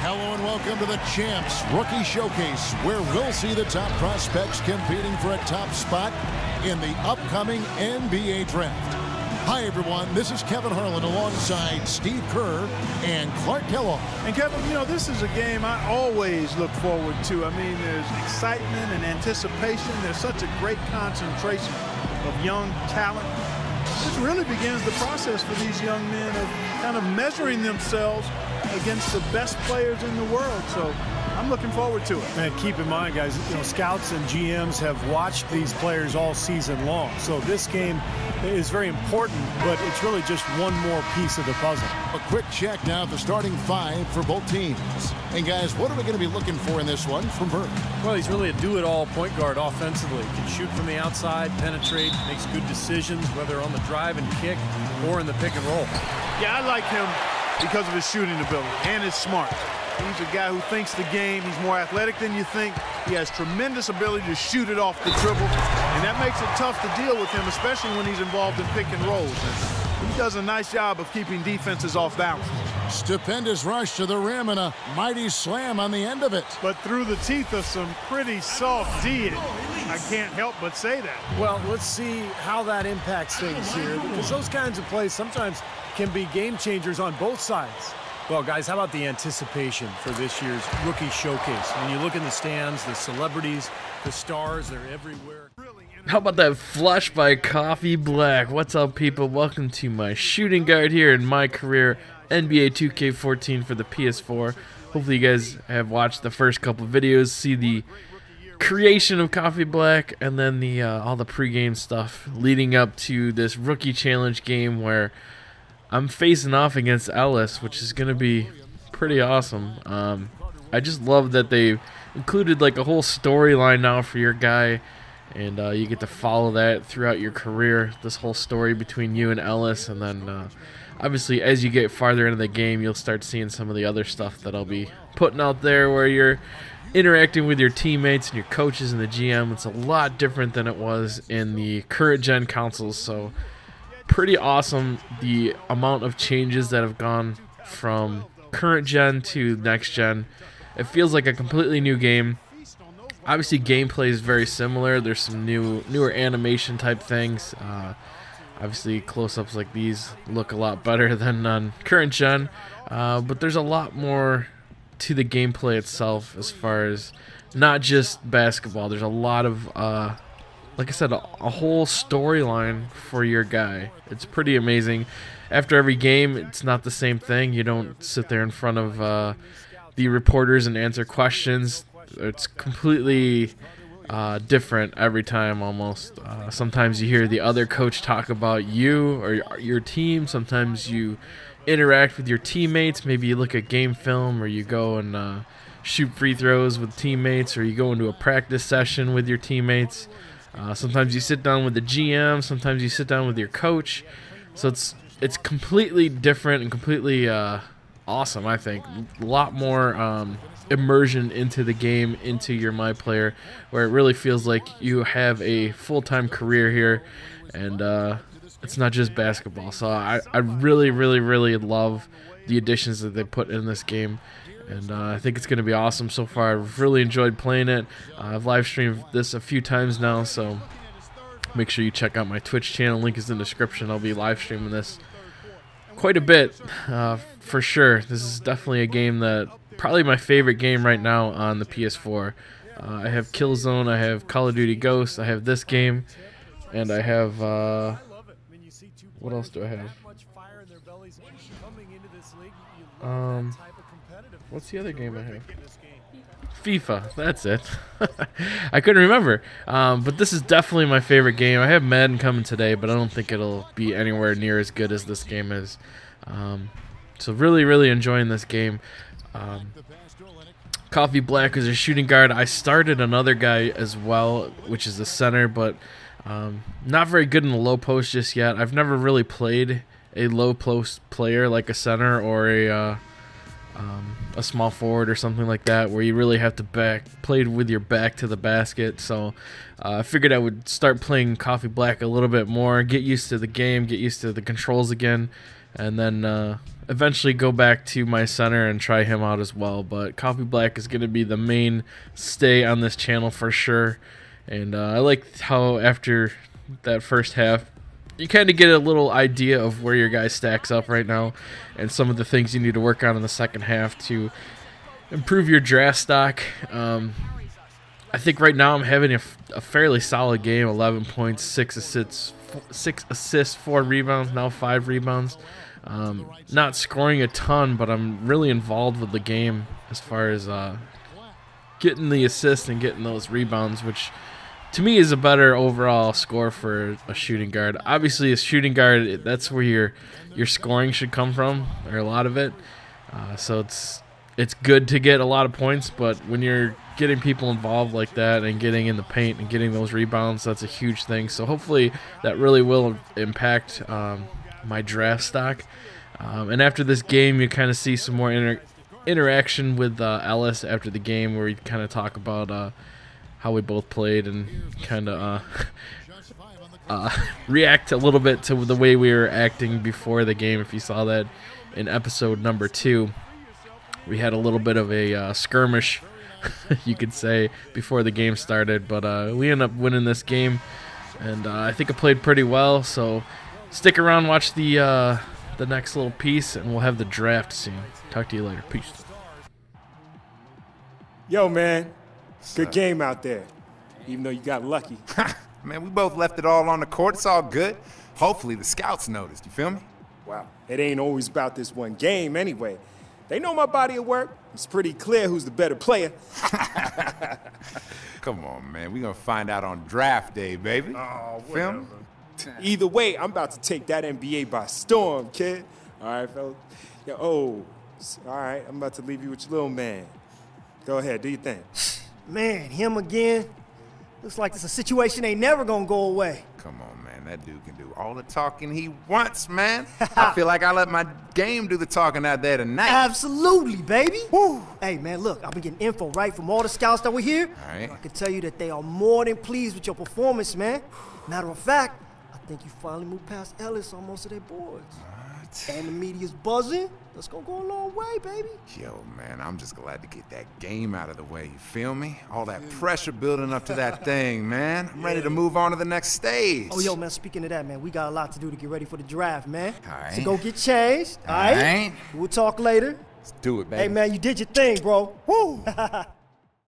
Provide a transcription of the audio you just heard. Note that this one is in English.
Hello and welcome to the Champs Rookie Showcase, where we'll see the top prospects competing for a top spot in the upcoming NBA Draft. Hi everyone, this is Kevin Harlan alongside Steve Kerr and Clark Kellogg. And Kevin, you know, this is a game I always look forward to. I mean, there's excitement and anticipation. There's such a great concentration of young talent. This really begins the process for these young men of kind of measuring themselves against the best players in the world. So I'm looking forward to it. And keep in mind, guys, you know, scouts and GMs have watched these players all season long. So this game is very important, but it's really just one more piece of the puzzle. A quick check now at the starting five for both teams. And guys, what are we going to be looking for in this one from Burke? Well, he's really a do-it-all point guard offensively. Can shoot from the outside, penetrate, makes good decisions, whether on the drive and kick or in the pick and roll. Yeah, I like him because of his shooting ability and his smart. He's a guy who thinks the game. He's more athletic than you think. He has tremendous ability to shoot it off the dribble, and that makes it tough to deal with him, especially when he's involved in pick and rolls. And he does a nice job of keeping defenses off balance. Stupendous rush to the rim and a mighty slam on the end of it. But through the teeth of some pretty soft D. I can't help but say that. Well, let's see how that impacts things here, because those kinds of plays sometimes can be game changers on both sides. Well, guys, how about the anticipation for this year's Rookie Showcase? When you look in the stands, the celebrities, the stars, they're everywhere. How about that flush by Coffee Black? What's up, people? Welcome to my shooting guide here in my career, NBA 2K14 for the PS4. Hopefully you guys have watched the first couple videos, see the creation of Coffee Black, and then the all the pregame stuff leading up to this Rookie Challenge game where I'm facing off against Ellis, which is going to be pretty awesome. I just love that they included like a whole storyline now for your guy, and you get to follow that throughout your career, this whole story between you and Ellis. And then obviously as you get farther into the game, you'll start seeing some of the other stuff that I'll be putting out there where you're interacting with your teammates and your coaches and the GM. It's a lot different than it was in the current gen consoles, so pretty awesome the amount of changes that have gone from current gen to next gen. It feels like a completely new game. Obviously gameplay is very similar. There's some newer animation type things. Obviously close-ups like these look a lot better than on current gen, but there's a lot more to the gameplay itself as far as not just basketball. There's a lot of like I said, a whole storyline for your guy. It's pretty amazing. After every game, it's not the same thing. You don't sit there in front of the reporters and answer questions. It's completely different every time almost. Sometimes you hear the other coach talk about you or your team. Sometimes you interact with your teammates. Maybe you look at game film, or you go and shoot free throws with teammates, or you go into a practice session with your teammates. Sometimes you sit down with the GM, sometimes you sit down with your coach. So it's completely different and completely awesome, I think. A lot more immersion into the game, into your My Player, where it really feels like you have a full-time career here, and it's not just basketball. So I really, really, really love the additions that they put in this game. And I think it's going to be awesome so far. I've really enjoyed playing it. I've live streamed this a few times now, so make sure you check out my Twitch channel. Link is in the description. I'll be live streaming this quite a bit for sure. This is definitely a game that probably my favorite game right now on the PS4. I have Killzone, I have Call of Duty Ghosts, I have this game, and I have what else do I have? What's the other game I have? FIFA, that's it. I couldn't remember. But this is definitely my favorite game. I have Madden coming today, but I don't think it'll be anywhere near as good as this game is. So really, really enjoying this game. Coffee Black is a shooting guard. I started another guy as well, which is the center, but not very good in the low post just yet. I've never really played a low post player like a center or a small forward or something like that, where you really have to play with your back to the basket. So I figured I would start playing Coffee Black a little bit more, get used to the game, get used to the controls again, and then eventually go back to my center and try him out as well. But Coffee Black is going to be the main stay on this channel for sure. And I like how after that first half, you kind of get a little idea of where your guy stacks up right now and some of the things you need to work on in the second half to improve your draft stock. I think right now I'm having a fairly solid game, 11 points, 6 assists, 4 rebounds, now 5 rebounds. Not scoring a ton, but I'm really involved with the game as far as getting the assists and getting those rebounds, which to me is a better overall score for a shooting guard. Obviously, a shooting guard, that's where your scoring should come from, or a lot of it. So it's good to get a lot of points, but when you're getting people involved like that and getting in the paint and getting those rebounds, that's a huge thing. So hopefully that really will impact my draft stock. And after this game, you kind of see some more interaction with Ellis after the game, where we kind of talk about how we both played and kind of react a little bit to the way we were acting before the game. If you saw that in episode number 2, we had a little bit of a skirmish, you could say, before the game started. But we ended up winning this game, and I think I played pretty well. So stick around, watch the next little piece, and we'll have the draft soon. Talk to you later. Peace. Yo, man. Good game out there, even though you got lucky. Man, we both left it all on the court. It's all good. Hopefully the scouts noticed. You feel me? Wow. It ain't always about this one game anyway. They know my body of work. It's pretty clear who's the better player. Come on, man. We're going to find out on draft day, baby. Oh, feel me? Either way, I'm about to take that NBA by storm, kid. All right, fellas? Yo, all right, I'm about to leave you with your little man. Go ahead, do your thing. Man, him again? Looks like it's a situation ain't never gonna go away. Come on, man. That dude can do all the talking he wants, man. I feel like I let my game do the talking out there tonight. Absolutely, baby. Woo. Hey, man, look, I've been getting info, right, from all the scouts that were here. All right. I can tell you that they are more than pleased with your performance, man. Matter of fact, I think you finally moved past Ellis on most of their boards. What? And the media's buzzing. That's gonna go a long way, baby. Yo, man, I'm just glad to get that game out of the way, you feel me? All that pressure building up to that thing, man. I'm ready to move on to the next stage. Oh, yo, man, speaking of that, man, we got a lot to do to get ready for the draft, man. All right. So go get changed, all right? All right. We'll talk later. Let's do it, baby. Hey, man, you did your thing, bro. Woo!